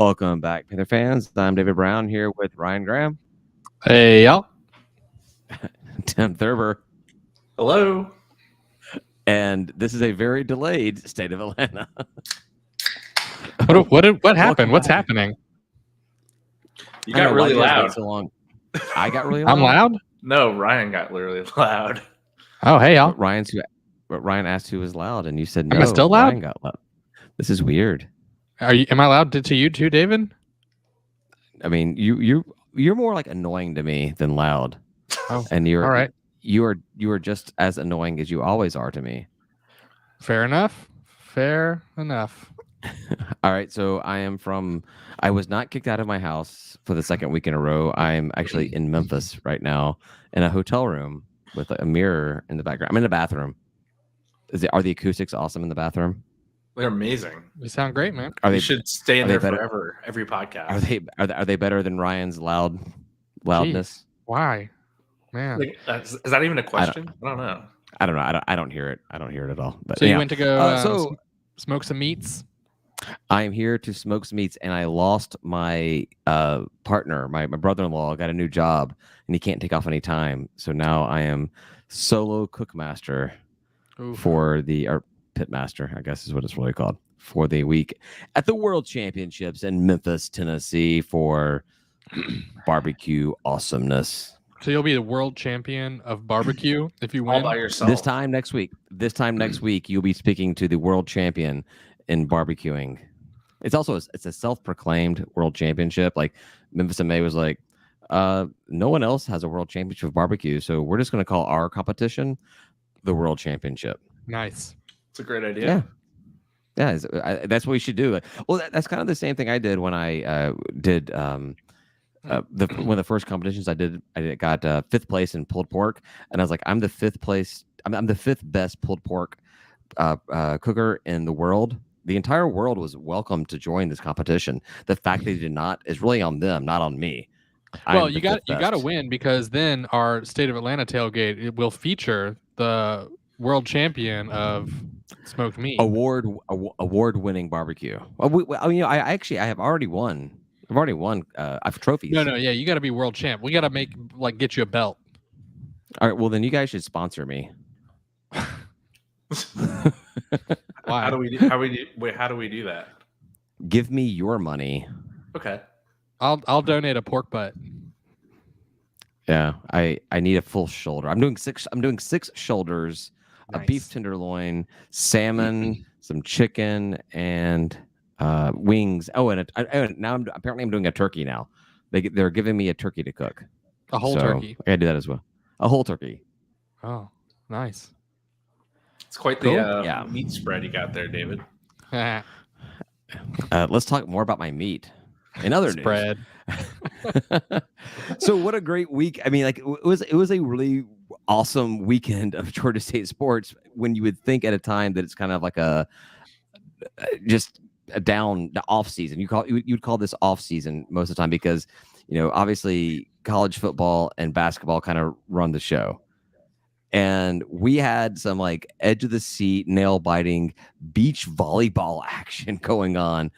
Welcome back, Panther fans. I'm David Brown here with Ryan Graham, Hey, y'all. Tim Thurber, Hello. and this is a very delayed State of Atlanta. What happened? What's back. happening? You I don't got know, why really you guys wait loud. So long. I got really loud. I'm loud? No, Ryan got really loud. Oh, hey, y'all. But Ryan asked who was loud, and you said no. Am I still loud? Ryan got loud. This is weird. Am I loud to you too, David? I mean, you're more like annoying to me than loud. Oh, And you're all right. You are just as annoying as you always are to me. Fair enough. Fair enough. All right, so I was not kicked out of my house for the second week in a row. I'm actually in Memphis right now in a hotel room with a mirror in the background. I'm in the bathroom. Are the acoustics awesome in the bathroom? They're amazing. You sound great, man. Are You they should stay in are they there better? forever. Every podcast. Are they better than Ryan's loudness? Why? Man. Like, is that even a question? I don't know. I don't know. I don't hear it. I don't hear it at all. But So you yeah. went to go so smoke some meats? I am here to smoke some meats, and I lost my partner. My brother-in-law got a new job, and he can't take off any time. So now I am solo cookmaster Oof. for or pitmaster, I guess is what it's really called, for the week at the World Championships in Memphis, Tennessee for barbecue awesomeness. So you'll be the world champion of barbecue if you All win? by yourself. This time next week, you'll be speaking to the world champion in barbecuing. It's a self-proclaimed world championship. Like Memphis and May was like, no one else has a world championship of barbecue, so we're just going to call our competition the world championship. Nice. It's a great idea. Yeah, that's what we should do. Well, that's kind of the same thing I did when I did one of the first competitions I did. I got fifth place in pulled pork, and I was like, I'm the fifth best pulled pork cooker in the world. The entire world was welcome to join this competition. The fact they did not is really on them, not on me. Well, you got to win, because then our State of Atlanta tailgate will feature the world champion of smoked meat. Award-winning barbecue. I have already won. I've already won. I have trophies. No, yeah, you got to be world champ. We got to get you a belt. All right, well then you guys should sponsor me. Why? How do we do that? Give me your money. Okay. I'll donate a pork butt. Yeah, I need a full shoulder. I'm doing six shoulders, Nice. a beef tenderloin, salmon, some chicken, and wings. Oh, and now I'm doing a turkey now. They're giving me a turkey to cook. A whole So turkey. I gotta do that as well. A whole turkey. Oh, nice. It's quite Cool. the meat spread you got there, David. Let's talk more about my meat. In other Spread. news. So what a great week. I mean, like it was a really awesome weekend of Georgia State sports, when you would think at a time that it's kind of like just a down off season. You'd call this off season most of the time, because obviously college football and basketball kind of run the show. And we had some like edge of the seat, nail biting beach volleyball action going on.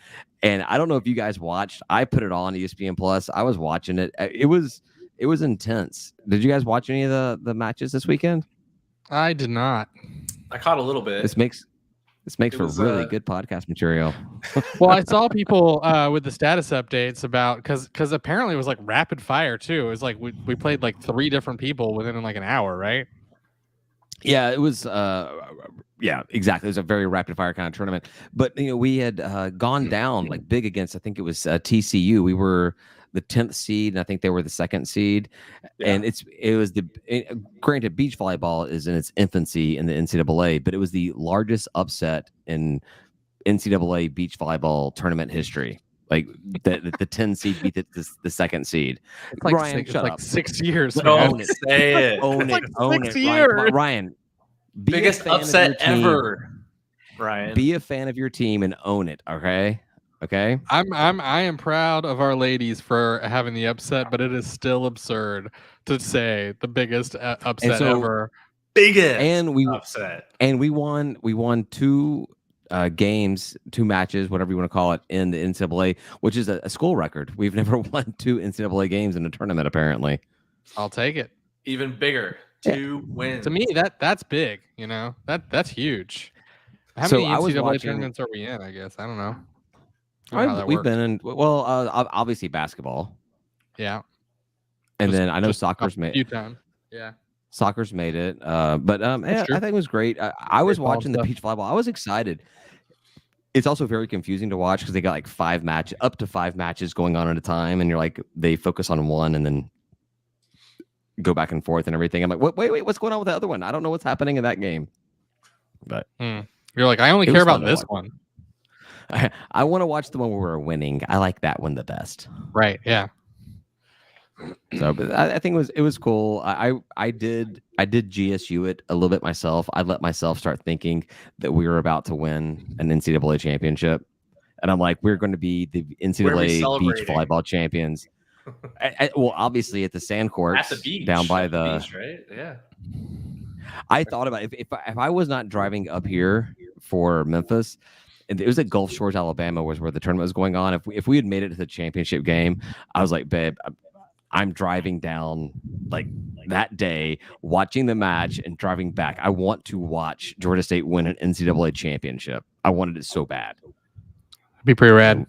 And I don't know if you guys watched. I put it on ESPN Plus. I was watching it. It was intense. Did you guys watch any of the matches this weekend? I did not. I caught a little bit. This makes for was, really good podcast material. Well, I saw people with the status updates about, because apparently it was like rapid fire too. It was like we played like 3 different people within like an hour, right? Yeah, it was. Yeah, exactly. It was a very rapid fire kind of tournament. But we had gone down like big against. I think it was TCU. We were the 10th seed, and I think they were the 2nd seed. Yeah. And it was granted, beach volleyball is in its infancy in the NCAA, but it was the largest upset in NCAA beach volleyball tournament history. Like the 10 seed beat the 2nd seed. It's like Ryan, shut up. 6 years. Don't man. say it. Own It's it. like Own 6 it. years. Ryan. Be a Biggest fan of upset your team. ever, Ryan. Be a fan of your team and own it. Okay. I am proud of our ladies for having the upset, but it is still absurd to say the biggest upset ever. Biggest And we upset. and we won 2 games, 2 matches, whatever you want to call it, in the NCAA, which is a school record. We've never won 2 NCAA games in a tournament, apparently. I'll take it. Even bigger. Yeah. 2 wins. To me, that's big. You know, that's huge. How So many I was NCAA watching- tournaments are we in? I guess I don't know. I don't know how that We've works. been in, well, obviously basketball, Yeah, and Just- then I know just soccer's a made few times. Yeah, soccer's made it. But yeah, true. I think it was great. I was Baseball and watching the stuff. beach volleyball. I was excited. It's also very confusing to watch because they got like 5 matches, up to 5 matches going on at a time, and you're like, they focus on one and then go back and forth and everything. I'm like, wait, what's going on with the other one? I don't know what's happening in that game. But you're like, I only It care was about fun to this watch. one. I want to watch the one where we're winning. I like that one the best. Right? Yeah. So, but I think it was cool. I did GSU it a little bit myself. I let myself start thinking that we were about to win an NCAA championship, and I'm like, we're going to be the NCAA beach celebrating? volleyball champions. Well, obviously at the sand courts At the beach. down by at the. beach, right? Yeah. I thought about if I was not driving up here for Memphis, and it was at Gulf Shores, Alabama, was where the tournament was going on. If we had made it to the championship game, I was like, babe, I'm driving down like that day, watching the match and driving back. I want to watch Georgia State win an NCAA championship. I wanted it so bad. It'd be pretty rad.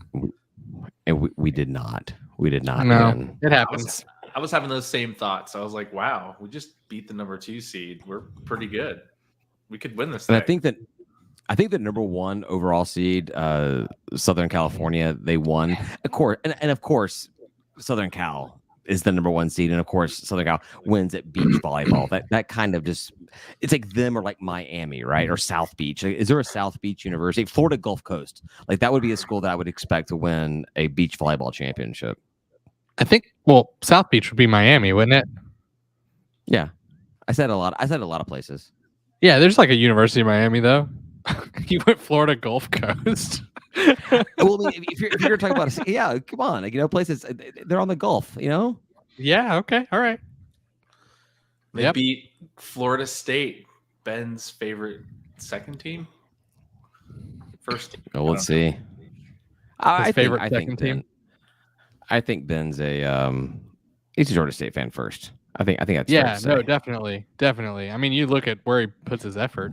And we did not. We did not No, win. it happens. I was having those same thoughts. I was like, wow, we just beat the number 2 seed. We're pretty good. We could win this And thing. I think the number 1 overall seed, Southern California, they won. Of course, and of course, Southern Cal is the number 1 seed, and of course, Southern Cal wins at beach volleyball. That kind of just, it's like them or like Miami, right, or South Beach. Like, is there a South Beach University? Florida Gulf Coast, like that would be a school that I would expect to win a beach volleyball championship. I think. Well, South Beach would be Miami, wouldn't it? Yeah, I said a lot of places. Yeah, there's like a University of Miami though. You went Florida Gulf Coast. Well, I mean, if you're talking about, yeah, come on, like, places, they're on the Gulf, Yeah. Okay. All right. They Yep. beat Florida State, Ben's favorite second team. First team. Well, let's see. I favorite think second team? Ben, I think Ben's he's a Georgia State fan first. I think that's fair Yeah. to No. say. Definitely. I mean, you look at where he puts his effort.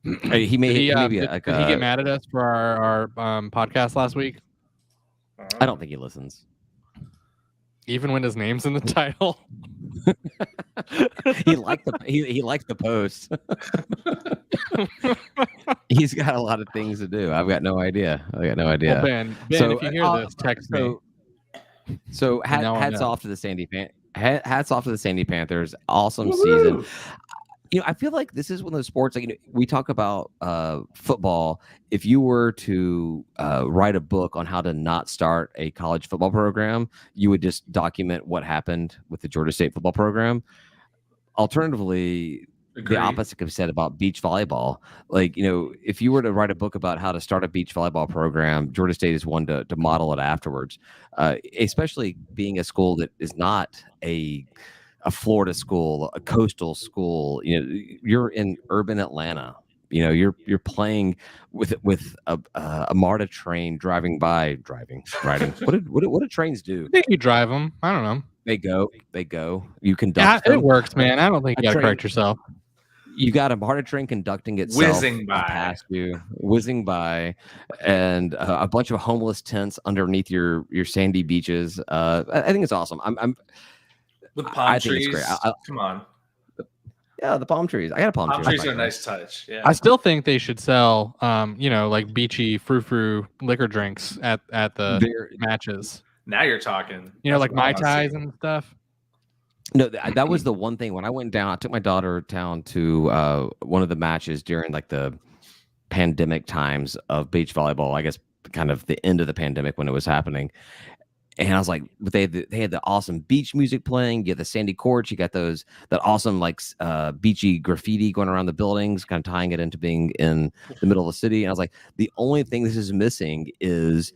He may Did he, maybe did he get mad at us for our podcast last week? I don't think he listens. Even when his name's in the title. He liked the post. He's got a lot of things to do. I've got no idea. Well, Ben, So, if you hear this, text me. So now I hats know. off to the Sandy Panthers. Awesome season. I feel like this is one of those sports, like, we talk about football. If you were to write a book on how to not start a college football program, you would just document what happened with the Georgia State football program. Alternatively, Agreed. the opposite could be said about beach volleyball. Like, if you were to write a book about how to start a beach volleyball program, Georgia State is one to model it afterwards, especially being a school that is not a Florida school, a coastal school. You're in urban Atlanta. You're playing with a MARTA train riding. What do trains do? I think you drive them. I don't know. They go. You Yeah, conduct it them. works, man. I don't think you A got to train- correct yourself. You got a MARTA train conducting itself, Whizzing by. past you, whizzing by, and a bunch of homeless tents underneath your sandy beaches. I think it's awesome. I'm With I palm think it's trees. great. Come on. yeah, the palm trees. I got a palm Palm tree. trees are a nice touch. Yeah. I still think they should sell, like beachy frou-frou liquor drinks at the They're- matches. Now you're talking. Like That's what I Mai wanna Tais see. and stuff. No, that was the one thing when I went down. I took my daughter down to one of the matches during like the pandemic times of beach volleyball. I guess kind of the end of the pandemic when it was happening. And I was like, but they had the awesome beach music playing. You get the sandy courts. You got that awesome like beachy graffiti going around the buildings, kind of tying it into being in the middle of the city. And I was like, the only thing this is missing is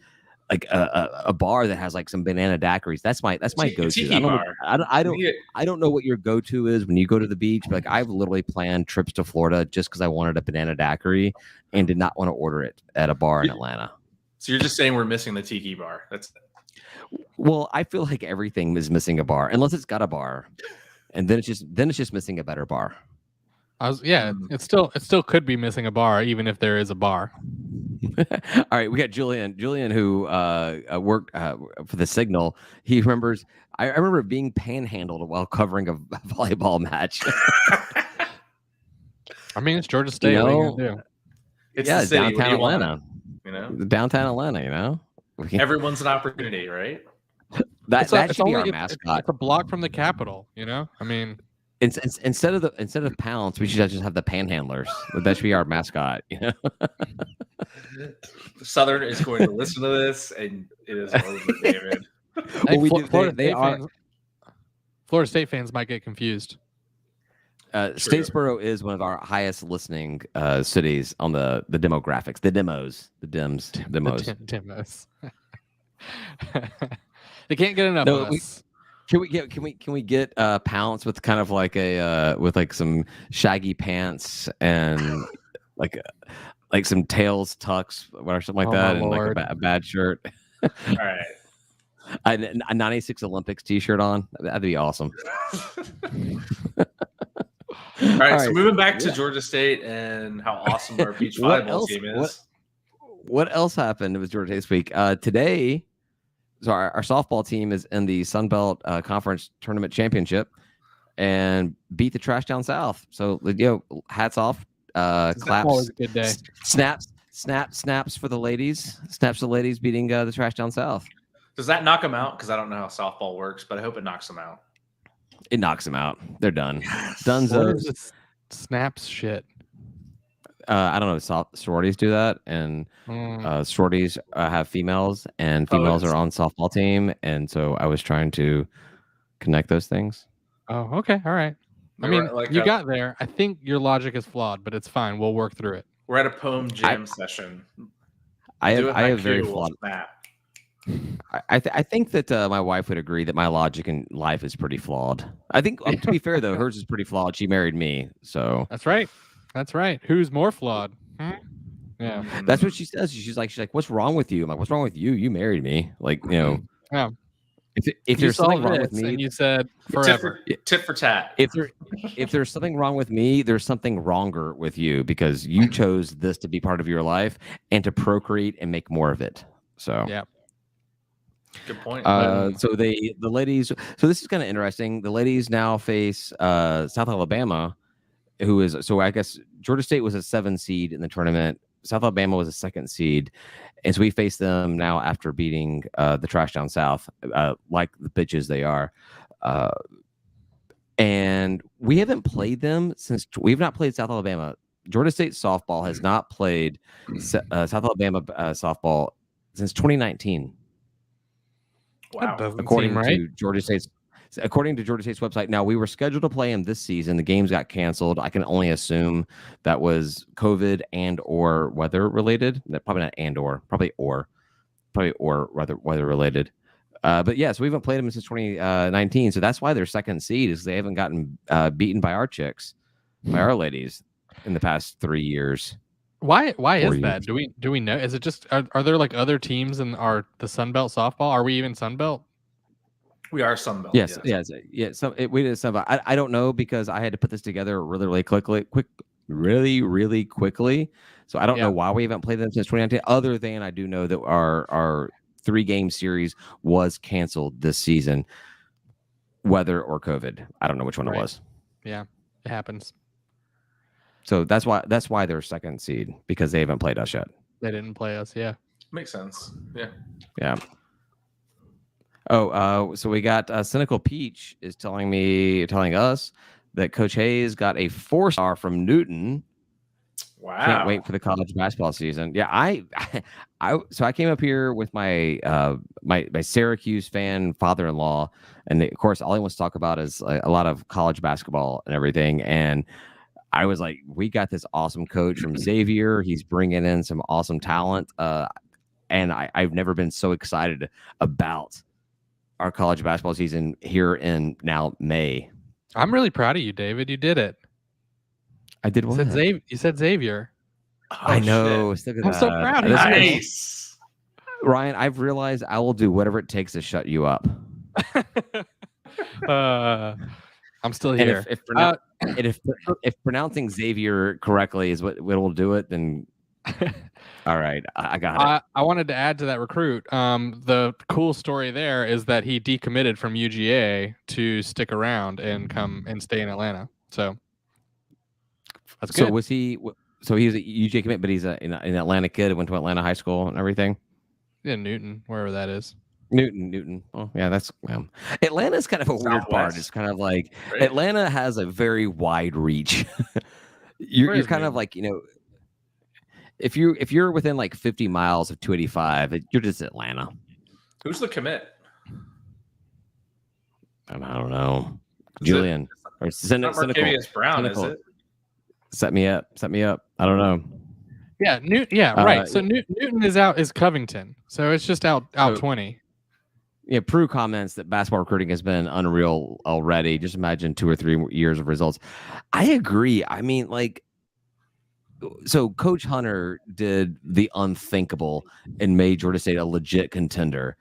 like a bar that has like some banana daiquiris. That's my go-to. Tiki I don't bar. I don't know what your go-to is when you go to the beach. But like I've literally planned trips to Florida just because I wanted a banana daiquiri and did not want to order it at a bar in Atlanta. So you're just saying we're missing the tiki bar. That's Well, I feel like everything is missing a bar unless it's got a bar, and then it's just missing a better bar. It still could be missing a bar even if there is a bar. All right, we got Julian, who worked for the Signal. He remembers. I remember being panhandled while covering a volleyball match. I mean, it's Georgia State. What are you gonna do? It's the city. Downtown Atlanta. Downtown Atlanta. Everyone's an opportunity, right? That should be our mascot. It's a block from the Capitol. I mean. Instead of Pounce, we should just have the Panhandlers. That should be our mascot. Southern is going to listen to this, and it is over, David. Florida State fans might get confused. Statesboro is one of our highest listening cities on the demographics, the demos. They can't get enough of us. Can we get Pounce with kind of like with like some shaggy pants and like some tails tucks or something like that, and like a bad shirt. All right. A 96 Olympics t-shirt on. That'd be awesome. All right, so moving back to Georgia State and how awesome our beach volleyball team is. What else happened with Georgia State this week? Today, so our softball team is in the Sun Belt Conference Tournament Championship and beat the Trash Down South. So, hats off, claps, always a good day. Snaps for the ladies. Snaps for the ladies beating the Trash Down South. Does that knock them out? Because I don't know how softball works, but I hope it knocks them out. It knocks them out. They're done. Yes. Dunzos. Snaps shit. I don't know. Sororities do that, and sororities have females, and females are on softball team, and so I was trying to connect those things. Oh, okay, all right. I mean, you got there. I think your logic is flawed, but it's fine. We'll work through it. We're at a poem jam session. I have very flawed. I think that my wife would agree that my logic in life is pretty flawed. I think, to be fair though, hers is pretty flawed. She married me, so that's right. That's right. Who's more flawed? Yeah, that's what she says. She's like, "What's wrong with you?" I'm like, "What's wrong with you? You married me." Like, Yeah. If there's something wrong with me, and you said forever. Tit for tat. If there's something wrong with me, there's something wronger with you because you chose this to be part of your life and to procreate and make more of it. So yeah. Good point. So the ladies. So this is kind of interesting. The ladies now face South Alabama, who is I guess Georgia State was a 7 seed in the tournament. South Alabama was a 2nd seed, and so we face them now after beating the Trash Down South, like the bitches they are. And we haven't played them since we've not played South Alabama. Georgia State softball has not played South Alabama softball since 2019. Wow. According to Georgia State's website. Now, we were scheduled to play them this season. The games got canceled. I can only assume that was COVID and or weather related. Probably not and or, probably rather weather related. But yeah, so we haven't played them since 2019. So that's why they're 2nd seed, is they haven't gotten beaten by our chicks, by our ladies in the past 3 years. Why is that? Do we know? Is it just are there like other teams in the Sun Belt softball? Are we even Sun Belt? We are Sun Belt. Yes. So we did Sun Belt. I don't know because I had to put this together really quickly. So I don't know why we haven't played them since 2019. Other than I do know that our 3-game series was canceled this season, weather or COVID. I don't know which one it was. Yeah, it happens. So that's why they're 2nd seed, because they haven't played us yet. They didn't play us. Yeah, makes sense. Yeah. Oh, so we got Cynical Peach is telling us that Coach Hayes got a 4-star from Newton. Wow! Can't wait for the college basketball season. Yeah, I came up here with my my Syracuse fan father-in-law, and of course all he wants to talk about is a lot of college basketball and everything. And I was like, we got this awesome coach from Xavier. He's bringing in some awesome talent. and I've never been so excited about our college basketball season here in now May. I'm really proud of you, David. You did it. I did You what? said Xavier. I know. Shit. Look at I'm so that. proud of This you. is- Nice. Ryan, I've realized I will do whatever it takes to shut you up. I'm still And here. if pronouncing Xavier correctly is what will do it, then all right, I got it. I wanted to add to that recruit. The cool story there is that he decommitted from UGA to stick around and come and stay in Atlanta. So that's So good. was he? So he was a UJ commit, but he's an Atlanta kid. Went to Atlanta high school and everything. In Newton, wherever that is. Newton. Oh yeah, that's Atlanta's kind of a weird part. Southwest. It's kind of like Right? Atlanta has a very wide reach. Where you're is kind of Newton? like, you know, if you're within like 50 miles of 285, you're just Atlanta. Who's the commit? I don't know. Is Julian or Not cynical. Marcavius Brown, is Cynical. it? Set me up. I don't know. Yeah, right. Uh, So Newton is Covington. So it's just out So- 20. Yeah, Prue comments that basketball recruiting has been unreal already. Just imagine 2 or 3 years of results. I agree. I mean, like, so Coach Hunter did the unthinkable and made Georgia State a legit contender.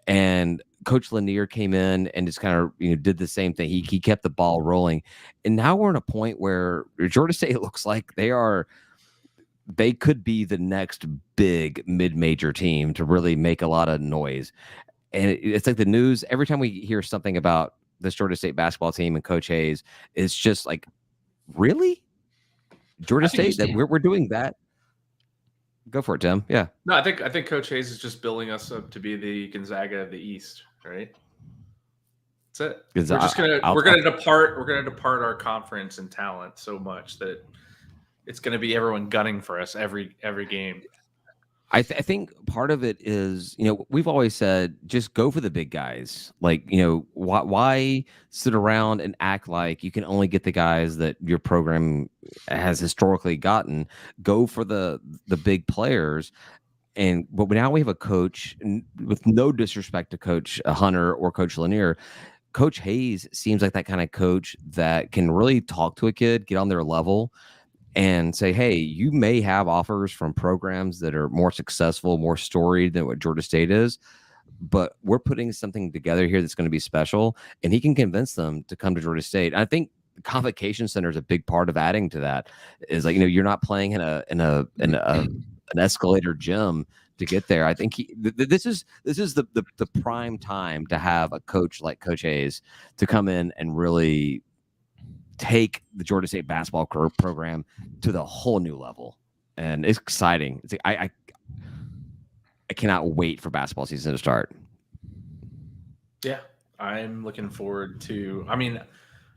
And Coach Lanier came in and just kind of, did the same thing. He kept the ball rolling. And now we're in a point where Georgia State looks like they could be the next big mid-major team to really make a lot of noise. And it's like the news, every time we hear something about this Georgia State basketball team and Coach Hayes, it's just like, really? Georgia I think State, that we're doing that? Go for it, Tim. Yeah. No, I think Coach Hayes is just building us up to be the Gonzaga of the East, right? That's it. Because We're just gonna depart our conference in talent so much that it's gonna be everyone gunning for us every game. I think part of it is, we've always said, just go for the big guys. Like, why sit around and act like you can only get the guys that your program has historically gotten? Go for the big players. But now we have a coach, with no disrespect to Coach Hunter or Coach Lanier, Coach Hayes seems like that kind of coach that can really talk to a kid, get on their level, and say, hey, you may have offers from programs that are more successful, more storied than what Georgia State is, but we're putting something together here that's going to be special, and he can convince them to come to Georgia State. And I think the Convocation Center is a big part of adding to that. Is like, you're not playing in an escalator gym to get there. I think this is the prime time to have a coach like Coach Hayes to come in and really take the Georgia State basketball program to the whole new level. And it's exciting. It's like, I cannot wait for basketball season to start. Yeah, I'm looking forward to. I mean,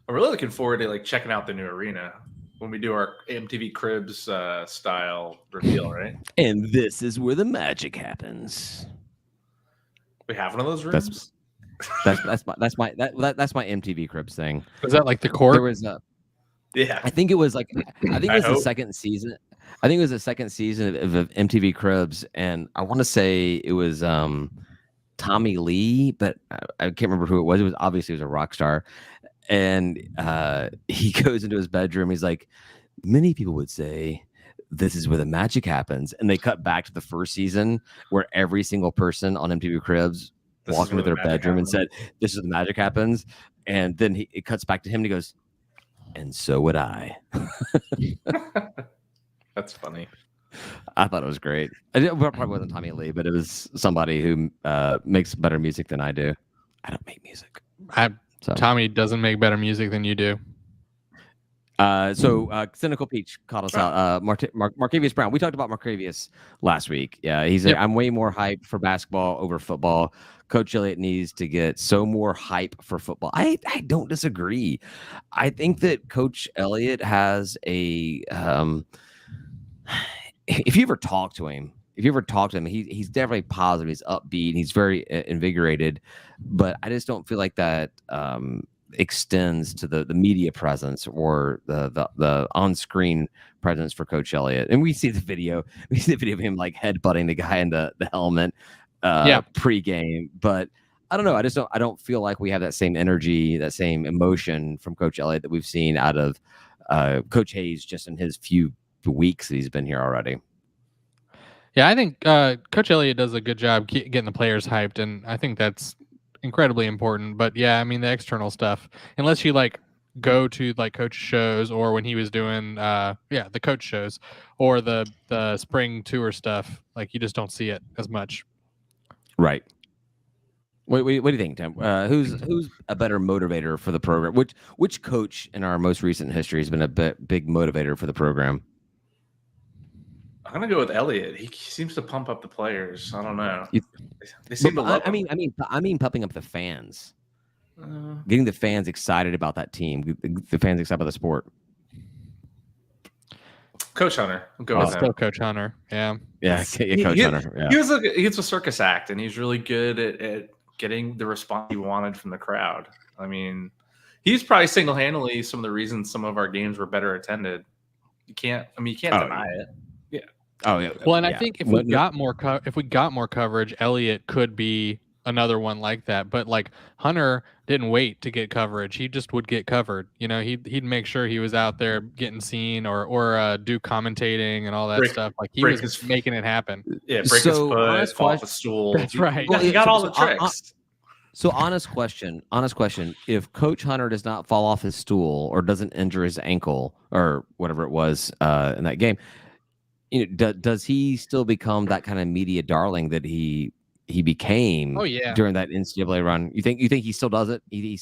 I'm really looking forward to like checking out the new arena when we do our MTV Cribs style reveal, right? And this is where the magic happens. We have one of those rooms. That's my MTV Cribs thing. Is that like the court? There was Yeah, I think it was the hope. second season. I think it was the second season of MTV Cribs, and I want to say it was Tommy Lee, but I can't remember who it was. It was obviously a rock star, and he goes into his bedroom. He's like, many people would say, this is where the magic happens, and they cut back to the first season where every single person on MTV Cribs This is walked into where their the magic bedroom and happens. said, this is the magic happens, and then it cuts back to him and he goes, and so would I. That's funny. I thought it was great. It probably wasn't Tommy Lee, but it was somebody who makes better music than I do. I don't make music. So Tommy doesn't make better music than you do. Cynical Peach called us out. Marcavius Brown. We talked about Marcavius last week. Yeah, I'm way more hyped for basketball over football. Coach Elliott needs to get so more hype for football. I don't disagree. I think that Coach Elliott has a if you ever talk to him, he's definitely positive. He's upbeat. He's very invigorated. But I just don't feel like that extends to the media presence or the on-screen presence for Coach Elliott. And we see the video of him like headbutting the guy in the helmet pre-game. But I don't know. I don't feel like we have that same energy, that same emotion from Coach Elliott that we've seen out of Coach Hayes just in his few weeks that he's been here already. Yeah, I think Coach Elliott does a good job getting the players hyped, and I think that's incredibly important. But yeah, I mean the external stuff, unless you like go to like coach shows or when he was doing the coach shows or the spring tour stuff, like you just don't see it as much. Right. What do you think, Tim? Who's a better motivator for the program? Which coach in our most recent history has been a big motivator for the program? I'm gonna go with Elliott. He seems to pump up the players. I don't know. They seem to love him. I mean, pumping up the fans, getting the fans excited about that team, the fans excited about the sport. Coach Hunter. I'll go with him. Still Coach Hunter. Yeah. Coach Hunter. Yeah. He's a circus act, and he's really good at getting the response he wanted from the crowd. I mean, he's probably single-handedly some of the reasons some of our games were better attended. You can't deny it. Yeah. Oh yeah. Well, and I think if we got more coverage, Elliott could be another one like that. But like Hunter didn't wait to get coverage; he just would get covered. You know, he'd make sure he was out there getting seen or do commentating and all that stuff. Like he was making it happen. Yeah, break his foot, fall off a stool. That's right. He got all the tricks. So honest question. If Coach Hunter does not fall off his stool or doesn't injure his ankle or whatever it was in that game, you know, does he still become that kind of media darling that he became during that NCAA run? You think he still does it? He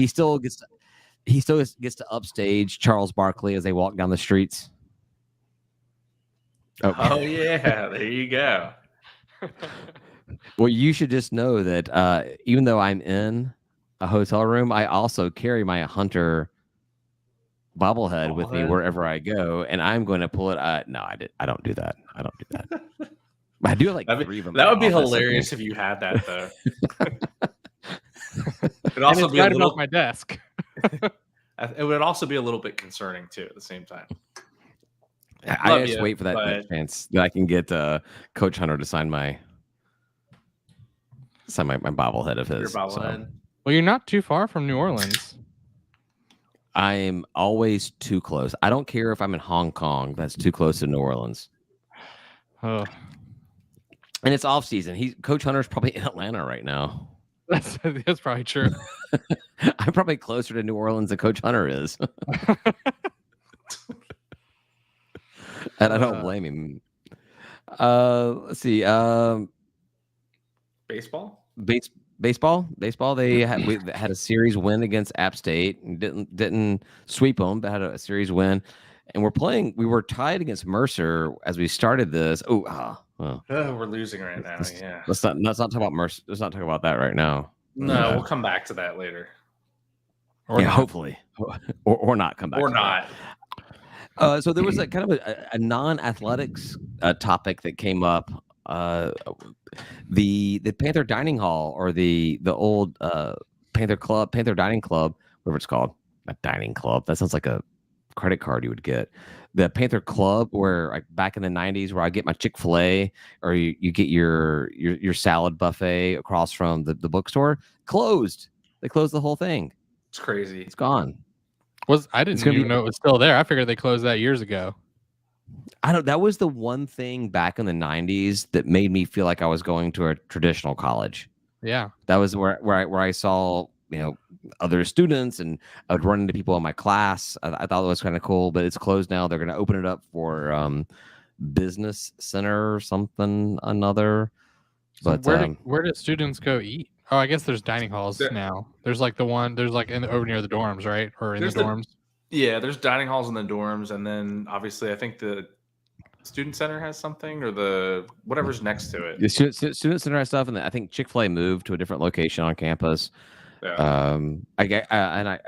still gets to upstage Charles Barkley as they walk down the streets. Oh yeah, there you go. Well, you should just know that even though I'm in a hotel room, I also carry my Hunter bobblehead with me wherever I go, and I'm going to pull it. No, I don't do that. I do like 3 of them. That would be hilarious if you had that, though. It'd also be right above my desk. It would also be a little bit concerning too at the same time. I just wait for that chance that I can get Coach Hunter to sign my bobblehead of his. Your bobblehead. Well, you're not too far from New Orleans. I'm always too close. I don't care if I'm in Hong Kong. That's too close to New Orleans. Oh. And it's off season. Coach Hunter's probably in Atlanta right now. That's probably true. I'm probably closer to New Orleans than Coach Hunter is. And I don't blame him. Let's see. Baseball. They had a series win against App State and didn't sweep them, but had a series win. And we were tied against Mercer as we started this. We're losing right now. Yeah. Let's not talk about Mercer. Let's not talk about that right now. No, we'll come back to that later. Hopefully, or not come back. Or not. So there was a kind of a non-athletics topic that came up. The Panther Dining Hall or the old Panther Dining Club, whatever it's called. A dining club. That sounds like a credit card you would get. The Panther Club, where like back in the 90s, where I get my Chick-fil-A or you get your salad buffet across from the bookstore, closed. They closed the whole thing. It's crazy. It's gone. I didn't even know it was still there. I figured they closed that years ago. That was the one thing back in the 90s that made me feel like I was going to a traditional college. Yeah. That was where I saw, other students, and I would run into people in my class. I thought it was kind of cool, but it's closed now. They're going to open it up for business center or something another. But where do students go eat? Oh, I guess there's dining halls now. There's like over near the dorms, right? Or in the dorms. Yeah, there's dining halls in the dorms, and then obviously I think the student center has something, or the whatever's next to it. The student center has stuff, and I think Chick-fil-A moved to a different location on campus. Yeah.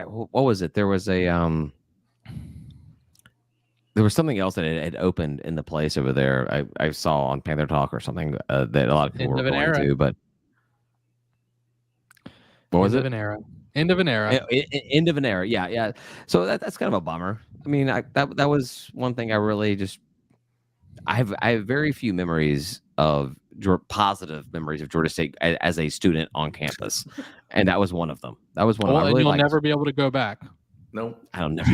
What was it? There was something else that had opened in the place over there. I saw on Panther Talk or something that a lot of people were going to. But what was it? End of an era. End of an era. Yeah, yeah. So that's kind of a bummer. I mean, that was one thing I really just. I have very few memories of positive memories of Georgia State as a student on campus, and that was one of them. That was one of Well, them. I and really you'll liked. never be able to go back. Nope. I don't know.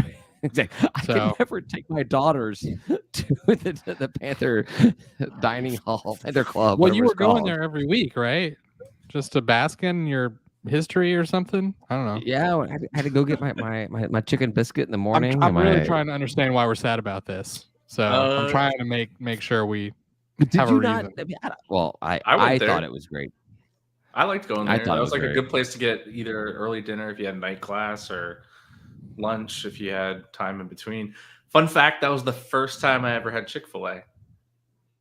Exactly. I So- can never take my daughters to the Panther dining hall, Panther Club. Well, whatever you it's were going called. there every week, right? Just to bask in your history or something. I don't know. Yeah, I had to go get my chicken biscuit in the morning. I'm and really my- trying to understand why we're sad about this. So I'm trying to make sure we Did have a you not? reason. I mean, well, I I went thought there. it was great. I liked going I there. thought That it was was like a great. good place to get either early dinner if you had night class or lunch if you had time in between. Fun fact, that was the first time I ever had Chick-fil-A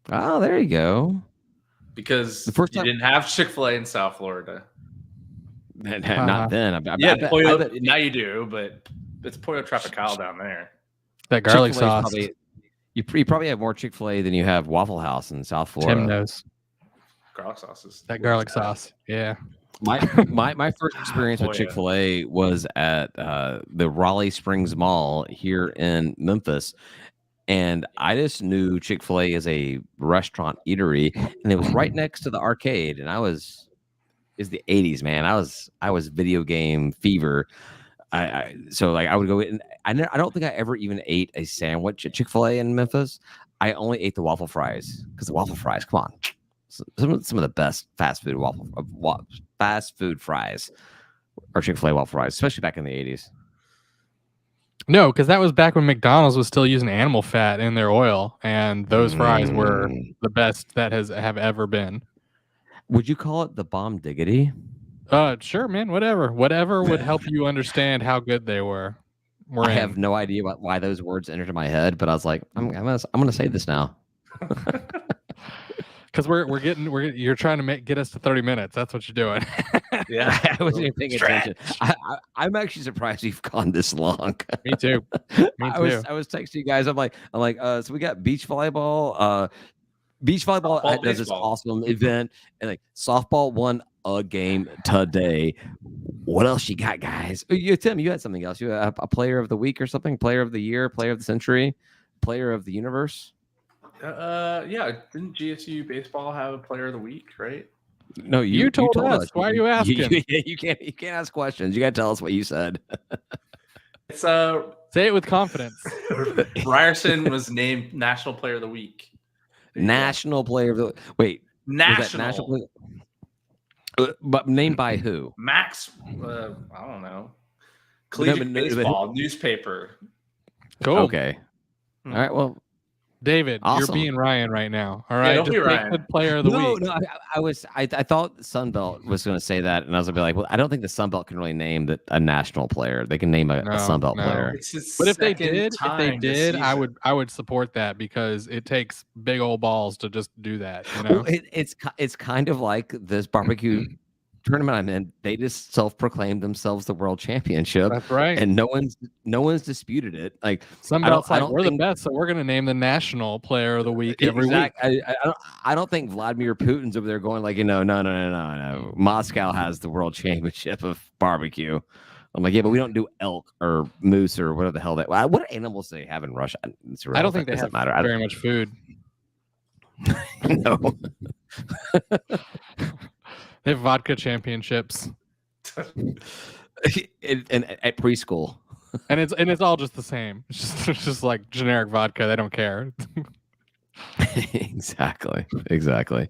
Oh, there you go. because The first you time- didn't have Chick-fil-A in South Florida. Not then. I Yeah, bet- Pollo, I bet- now you do, but it's Pollo Tropical down there. That garlic Chick-fil-A 's sauce. probably- you probably have more Chick-fil-A than you have Waffle House in South Florida. Tim knows Garlic sauces. that garlic sauce. Yeah. My first experience with Boy, yeah. Chick-fil-A was at the Raleigh Springs Mall here in Memphis. And I just knew Chick-fil-A as a restaurant eatery, and it was right next to the arcade. And it's the 80s, man. I was video game fever. So like I would go in. I don't think I ever even ate a sandwich at Chick-fil-A in Memphis. I only ate the waffle fries because the waffle fries, come on, some of the best fast food fast food fries are Chick-fil-A waffle fries, especially back in the 80s. No, because that was back when McDonald's was still using animal fat in their oil, and those fries were the best that have ever been. Would you call it the bomb diggity? Sure, man. Whatever would help you understand how good they were. I have no idea why those words entered my head, but I was like, I'm gonna say this now. Because you're trying to get us to 30 minutes. That's what you're doing. Yeah. I wasn't even paying attention. I'm actually surprised you've gone this long. Me too. Me I too. was texting you guys. I'm like, so we got beach volleyball. Beach volleyball Softball, does this baseball. awesome event, and like softball won a game today. What else you got, guys? Tim, you had something else. You had a player of the week or something? Player of the year? Player of the century? Player of the universe? Yeah. Didn't GSU baseball have a player of the week, right? No, You told us. Why are you asking? You can't ask questions. You got to tell us what you said. It's Say it with confidence. Ryerson was named National Player of the Week. National player of the wait. Was that National. player? But named by who? Max. I don't know. Collegiate no, baseball newspaper. Cool. Okay. All right. Well, David, Awesome. you're being Ryan right now. All right. don't Just be pick Ryan. the player of the no, week. no. I thought Sunbelt was going to say that, and I was going to be like, well, I don't think the Sunbelt can really name a national player. They can name a No, Sunbelt no. player. It's his But if they second did, time this I season. would support that because it takes big old balls to just do that. You know. Well, it's kind of like this barbecue tournament I'm in. They just self-proclaimed themselves the world championship, That's right. and no one's disputed it. Like Some I don't- belts I like don't we're the think- best, so we're gonna name the national player of the week every week. I don't think Vladimir Putin's over there going like, no. Moscow has the world championship of barbecue. I'm like, yeah, but we don't do elk or moose or whatever the hell that. What animals do they have in Russia? I don't think they have matter. very much food. No. They have vodka championships, and at preschool. and it's all just the same. It's just like generic vodka. They don't care. Exactly.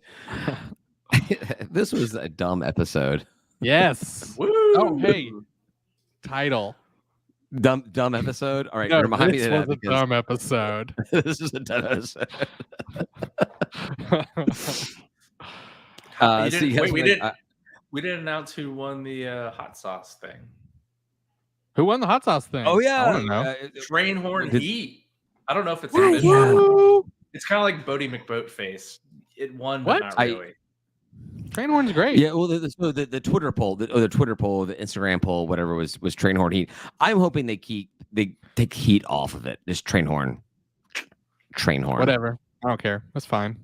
This was a dumb episode. Yes. Woo! Oh, hey. Title. Dumb episode. All right, No, remind me this of that was a because dumb episode. this is a dumb episode. You So didn't- you guys wait, we wanna- didn't. We didn't announce who won the hot sauce thing. Who won the hot sauce thing? oh yeah, I want to know. Trainhorn Did- Heat. I don't know if it's Yeah, in this yeah. one. Woo! It's kind of like Bodie McBoatface. It won, What? but not really. Trainhorn's great. Yeah, well, the Twitter poll, the Instagram poll, whatever was Trainhorn Heat. I'm hoping they take heat off of it. Just Trainhorn. Whatever. I don't care. That's fine.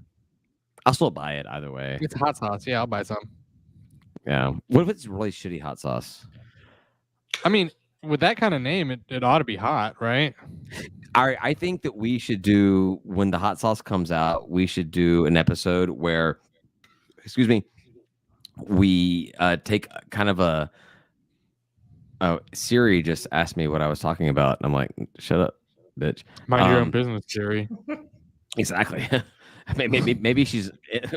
I'll still buy it either way. It's hot sauce. Yeah, I'll buy some. Yeah. What if it's really shitty hot sauce? I mean, with that kind of name, it ought to be hot, right? I think that we should do, when the hot sauce comes out, we should do an episode where, excuse me, we take kind of a. Oh, Siri just asked me what I was talking about, and I'm like, "Shut up, bitch." Mind your own business, Siri. Exactly. maybe she's.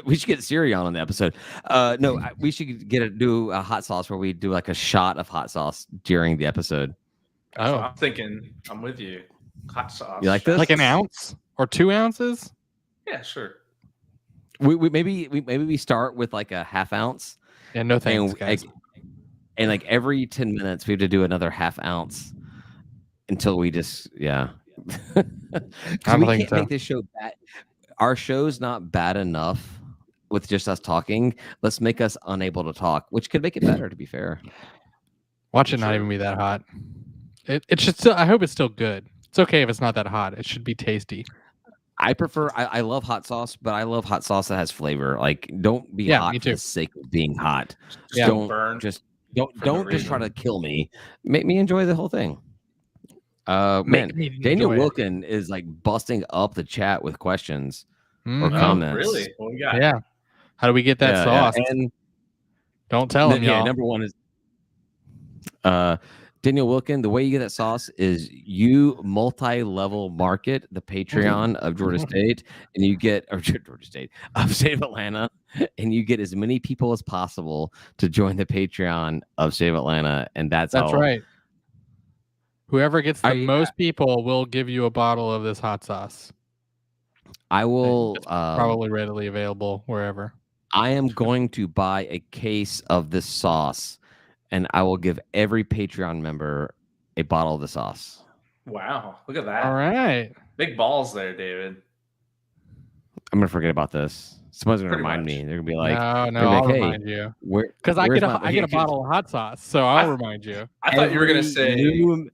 We should get Siri on the episode. No, we should do a hot sauce where we do like a shot of hot sauce during the episode. So Oh, I'm thinking, I'm with you. Hot sauce. You like this? like an ounce or 2 ounces? Yeah, sure. Maybe we start with like a half ounce, Yeah, no thanks, guys. and like every 10 minutes we have to do another half ounce until we just I we don't think can't so. make this show bad. Our show's not bad enough with just us talking. Let's make us unable to talk, which could make it better, to be fair. Watch it not even be that hot. It should still. I hope it's still good. It's okay if it's not that hot. It should be tasty. I love hot sauce, but I love hot sauce that has flavor. Like, don't be Yeah, hot me for the too. sake of being hot. Just Yeah. don't burn. Don't for no just try to reason. kill me. Make me enjoy the whole thing. Man, me Daniel enjoy it. Wilkin is like busting up the chat with questions or Mhm. Oh, comments. really? What we got? Yeah. How do we get that Yeah, sauce? and Don't tell him, y'all. number one is Daniel Wilkin. The way you get that sauce is you multi-level market the Patreon of Georgia State, and you get Georgia State of State of Atlanta, and you get as many people as possible to join the Patreon of State of Atlanta, and that's how, right. Whoever gets the I- most people will give you a bottle of this hot sauce. I will. It's probably readily available wherever. I am going to buy a case of this sauce, and I will give every Patreon member a bottle of the sauce. Wow. Look at that. All right. Big balls there, David. I'm gonna forget about this. Someone's gonna Pretty remind much. me. They're gonna be like, no, they're I'll like, "Hey, remind you. where?" Because I where's get my- I get a bottle of hot sauce, so I'll remind you. I thought you were going to say.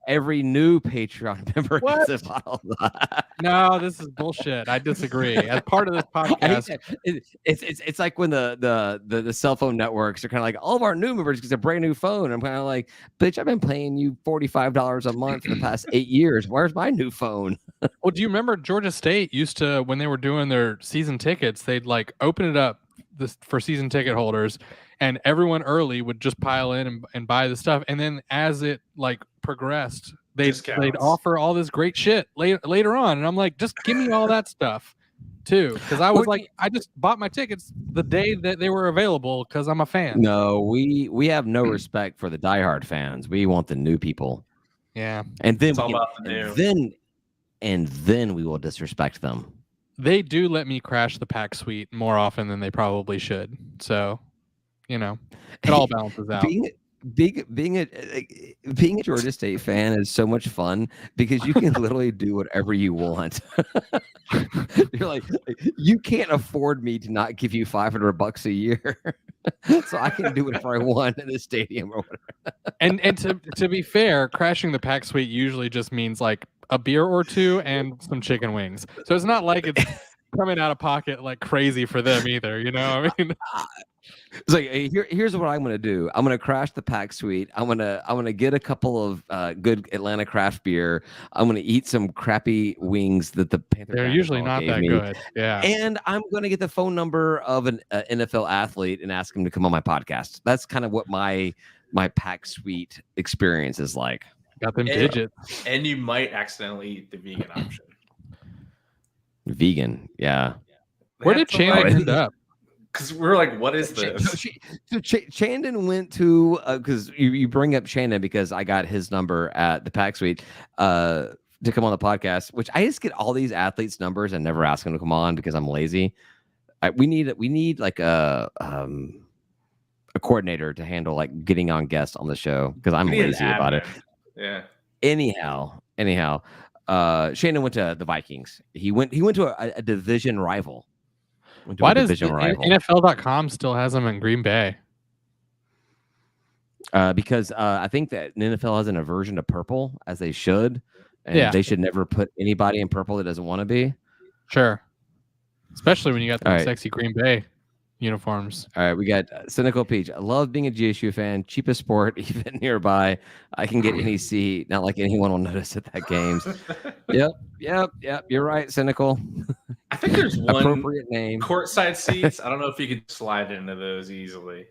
Every new Patreon member What? gets a bottle of that. No, this is bullshit. I disagree. As part of this I hate podcast, that. It's like when the cell phone networks are kind of like, all of our new members get a brand new phone. I'm kind of like, bitch, I've been paying you $45 a month for the past 8 years. Where's my new phone? well, do you remember Georgia State used to, when they were doing their season tickets, they'd like open it up for season ticket holders, and everyone early would just pile in and buy the stuff, and then as it like progressed, they'd Discounts. offer all this great shit later on, and I'm like, just give me all that stuff too, because I was Or- like, I just bought my tickets the day that they were available because I'm a fan. No, we have no respect for the diehard fans. We want the new people, Yeah, and then It's all we can- about the new. and then we will disrespect them. they do let me crash the pack suite more often than they probably should, so you know, it all balances out. Being a Georgia State fan is so much fun because you can literally do whatever you want. You're like, you can't afford me to not give you $500 a year, so I can do whatever I want in the stadium or whatever. And to be fair, crashing the pack suite usually just means like a beer or two and some chicken wings. So it's not like it's coming out of pocket like crazy for them either. You know what I mean? It's like, hey, here's what I'm gonna do. I'm gonna crash the pack suite. I'm gonna get a couple of good Atlanta craft beer. I'm gonna eat some crappy wings that the Panther. They're usually basketball not gave that me. good. Yeah. And I'm going to get the phone number of an NFL athlete and ask him to come on my podcast. That's kind of what my pack suite experience is like. Got them Yeah. digits. And you might accidentally eat the vegan option. Vegan, yeah. Where did Chandler like- end up? Because we're like, what is this? So Chandon went to because you bring up Chandon because I got his number at the pack suite to come on the podcast, which I just get all these athletes' numbers and never ask them to come on because I'm lazy. We need like a coordinator to handle like getting on guests on the show because I'm We need an lazy about it. admin. Yeah. Anyhow, Shannon went to the Vikings. He went to a division rival. Went to Why a does division rival. NFL.com still has them in Green Bay? Because I think that the NFL has an aversion to purple, as they should, and Yeah. they should never put anybody in purple that doesn't want to be. Sure. Especially when you got the All right. sexy Green Bay uniforms. All right, we got Cynical Peach. I love being a GSU fan. Cheapest sport, even nearby. I can get any seat. Not like anyone will notice at that games. Yep. You're right, Cynical. I think there's one Appropriate name. courtside seats. I don't know if you could slide into those easily.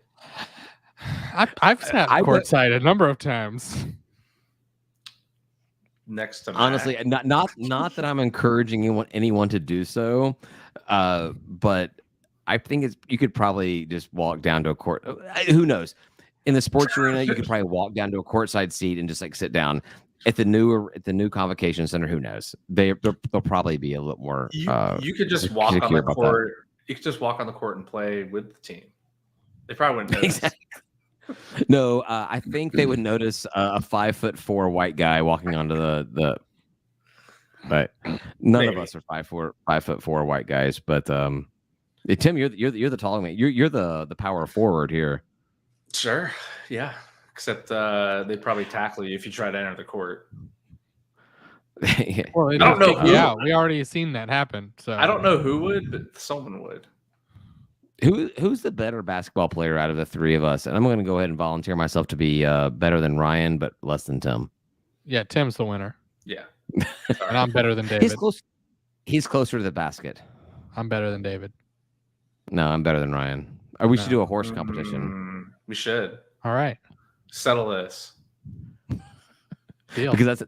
I've sat courtside a number of times. Next to honestly, not that I'm encouraging anyone to do so, but I think you could probably just walk down to a court. Who knows? In the sports arena, you could probably walk down to a courtside seat and just like sit down. At the new Convocation Center, who knows? They'll probably be a little more. You could just walk on the court. You could just walk on the court and play with the team. They probably wouldn't notice. Exactly. No, I think they would notice a 5'4" white guy walking onto the. But none of us are 5'4" white guys. But Tim, you're the taller man. You're the power forward here. Sure. Yeah. Except they'd probably tackle you if you try to enter the court. Well, I don't know. Yeah, we already seen that happen. So I don't know who would, but someone would. Who's the better basketball player out of the three of us? And I'm going to go ahead and volunteer myself to be better than Ryan, but less than Tim. Yeah, Tim's the winner. Yeah. And I'm better than David. He's closer to the basket. I'm better than David. No, I'm better than Ryan. Or we should do a horse competition. We should. All right. Settle this. Deal. Because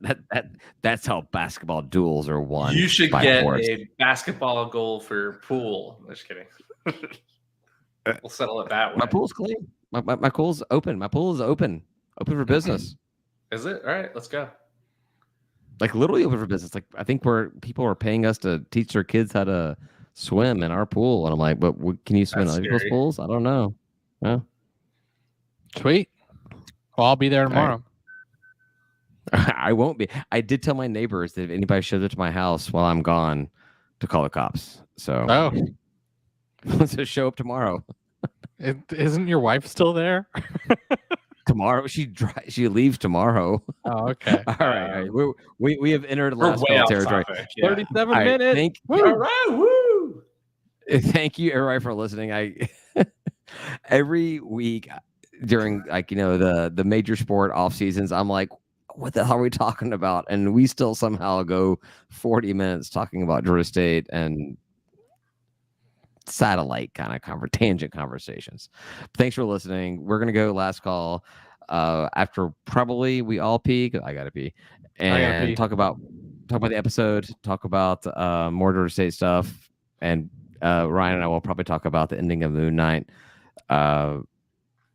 that's how basketball duels are won. You should get a basketball goal for your pool. I'm just kidding. We'll settle it that way. My pool's clean. My pool's open. My pool is open for business. Is it? All right, let's go. Like literally open for business. Like I think people are paying us to teach their kids how to swim in our pool, and I'm like, but can you swim in other people's pools? I don't know. No. Sweet. Well, I'll be there tomorrow. Right. I won't be. I did tell my neighbors that if anybody shows up to my house while I'm gone, to call the cops. So let's just show up tomorrow. Isn't your wife still there? Tomorrow she leaves tomorrow. Oh, okay. All right. We have entered last call territory. Yeah. 37 minutes. All right. Woo! Thank you, everybody, for listening. Every week during the major sport off seasons, I'm like, what the hell are we talking about? And we still somehow go 40 minutes talking about Georgia State and satellite kind of tangent conversations. Thanks for listening. We're gonna go last call after probably we all pee. I gotta pee and talk about the episode. Talk about more Georgia State stuff, and Ryan and I will probably talk about the ending of Moon Knight.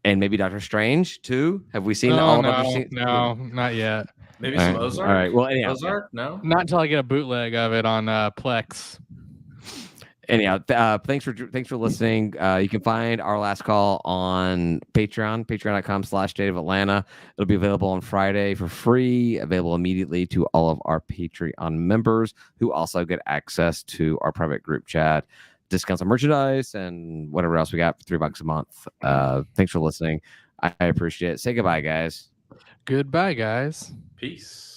And maybe Doctor Strange too. Have we seen all of Doctor Strange? No, not yet. Maybe some Ozark. All right. Well, anyhow, Ozark. No, not until I get a bootleg of it on Plex. Anyhow, thanks for listening. You can find our last call on patreon.com/State of Atlanta. It'll be available on Friday for free, available immediately to all of our Patreon members who also get access to our private group chat, discounts on merchandise, and whatever else we got for $3 a month. Thanks for listening. I appreciate it. Say goodbye, guys. Goodbye, guys. Peace.